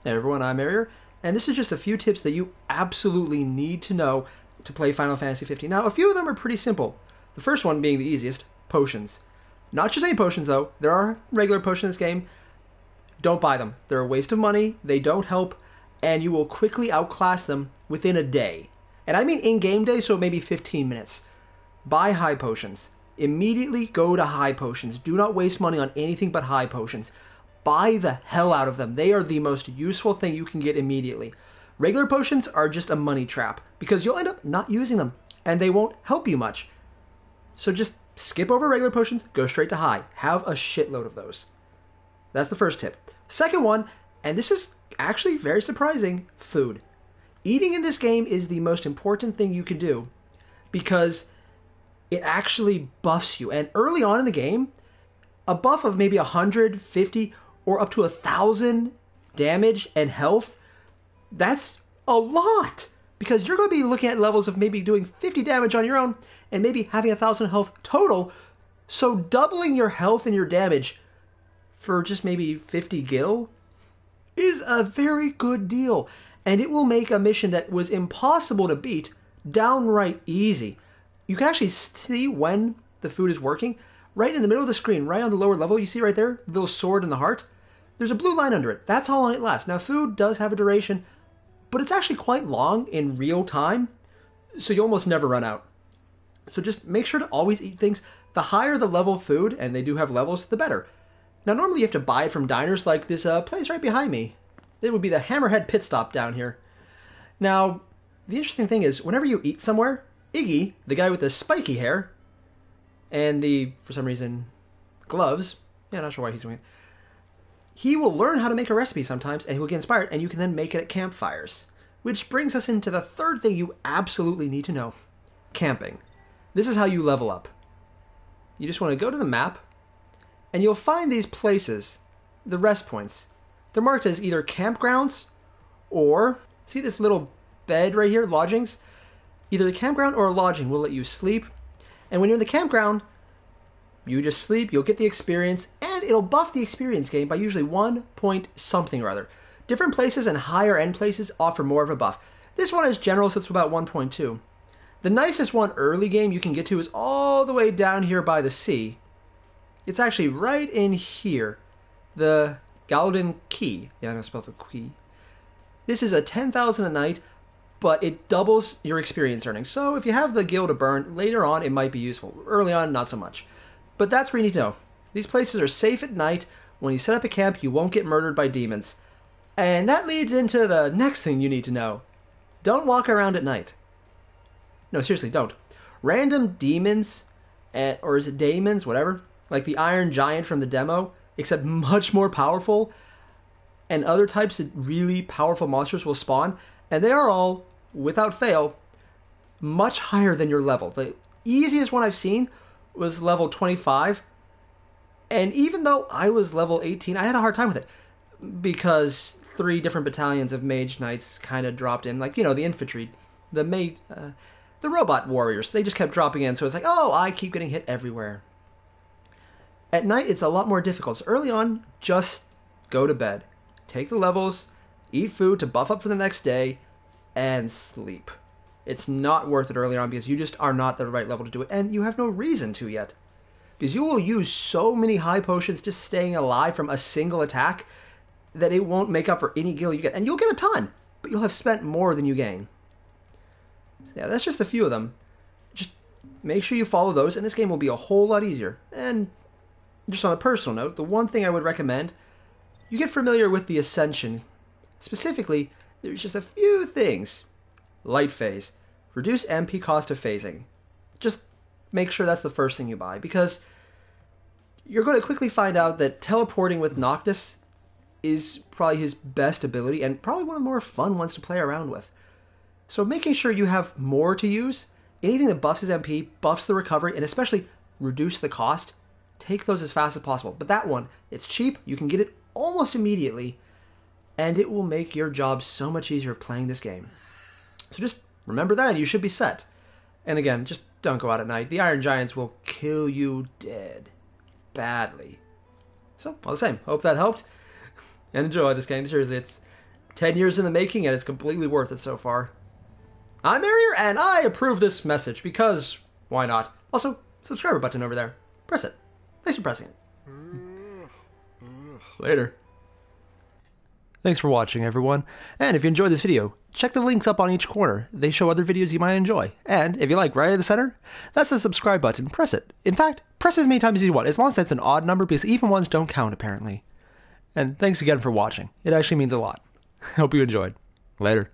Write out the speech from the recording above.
Hey everyone, I'm Airier, and this is just a few tips that you absolutely need to know to play Final Fantasy 15. Now, a few of them are pretty simple. The first one being the easiest, potions. Not just any potions though, there are regular potions in this game. Don't buy them. They're a waste of money, they don't help, and you will quickly outclass them within a day. And I mean in-game day, so maybe 15 minutes. Buy high potions. Immediately go to high potions. Do not waste money on anything but high potions. Buy the hell out of them. They are the most useful thing you can get immediately. Regular potions are just a money trap because you'll end up not using them and they won't help you much. So just skip over regular potions, go straight to high. Have a shitload of those. That's the first tip. Second one, and this is actually very surprising, food. Eating in this game is the most important thing you can do because it actually buffs you. And early on in the game, a buff of maybe 150 or up to 1,000 damage and health, that's a lot. Because you're going to be looking at levels of maybe doing 50 damage on your own and maybe having 1,000 health total. So doubling your health and your damage for just maybe 50 gil is a very good deal. And it will make a mission that was impossible to beat downright easy. You can actually see when the food is working. Right in the middle of the screen, right on the lower level, you see right there, the little sword and the heart? There's a blue line under it. That's how long it lasts. Now, food does have a duration, but it's actually quite long in real time, so you almost never run out. So just make sure to always eat things. The higher the level of food, and they do have levels, the better. Now, normally you have to buy it from diners like this place right behind me. It would be the Hammerhead Pit Stop down here. Now, the interesting thing is, whenever you eat somewhere, Iggy, the guy with the spiky hair, and the, for some reason, gloves, yeah, not sure why he's doing it, he will learn how to make a recipe sometimes, and he will get inspired, and you can then make it at campfires. Which brings us into the third thing you absolutely need to know. Camping. This is how you level up. You just want to go to the map, and you'll find these places, the rest points. They're marked as either campgrounds, or, see this little bed right here, lodgings? Either a campground or a lodging will let you sleep, and when you're in the campground, you just sleep, you'll get the experience, and it'll buff the experience gain by usually 1 point something or other. Different places and higher end places offer more of a buff. This one is general, so it's about 1.2. The nicest one early game you can get to is all the way down here by the sea. It's actually right in here. The Galden Key. Yeah, I'm going to spell the key. This is a 10,000 a night, but it doubles your experience earnings. So if you have the gil to burn, later on it might be useful. Early on, not so much. But that's where you need to know. These places are safe at night. When you set up a camp, you won't get murdered by demons. And that leads into the next thing you need to know. Don't walk around at night. No, seriously, don't. Random demons, or is it daemons, whatever, like the Iron Giant from the demo, except much more powerful, and other types of really powerful monsters will spawn, and they are all, without fail, much higher than your level. The easiest one I've seen was level 25, and even though I was level 18, I had a hard time with it, because 3 different battalions of mage knights kind of dropped in, like, you know, the infantry, the robot warriors, they just kept dropping in, so it's like, oh, I keep getting hit everywhere. At night, it's a lot more difficult, so early on, just go to bed. Take the levels, eat food to buff up for the next day, and sleep. It's not worth it early on because you just are not the right level to do it, and you have no reason to yet. Because you will use so many high potions just staying alive from a single attack that it won't make up for any gil you get. And you'll get a ton, but you'll have spent more than you gain. So yeah, that's just a few of them. Just make sure you follow those, and this game will be a whole lot easier. And just on a personal note, the one thing I would recommend, you get familiar with the Ascension. Specifically, there's just a few things. Light phase. Reduce MP cost of phasing. Just make sure that's the first thing you buy, because you're going to quickly find out that teleporting with Noctis is probably his best ability, and probably one of the more fun ones to play around with. So making sure you have more to use, anything that buffs his MP, buffs the recovery, and especially reduce the cost, take those as fast as possible. But that one, it's cheap, you can get it almost immediately, and it will make your job so much easier playing this game. So just remember that, and you should be set. And again, just don't go out at night. The Iron Giants will kill you dead. Badly. So, all the same, hope that helped. And enjoy this game. Seriously, 10 years in the making, and it's completely worth it so far. I'm Airier, and I approve this message because, why not? Also, subscribe button over there. Press it. Thanks for pressing it. Later. Thanks for watching, everyone. And if you enjoyed this video, check the links up on each corner. They show other videos you might enjoy. And if you like right at the center, that's the subscribe button. Press it. In fact, press it as many times as you want, as long as it's an odd number, because even ones don't count, apparently. And thanks again for watching. It actually means a lot. Hope you enjoyed. Later.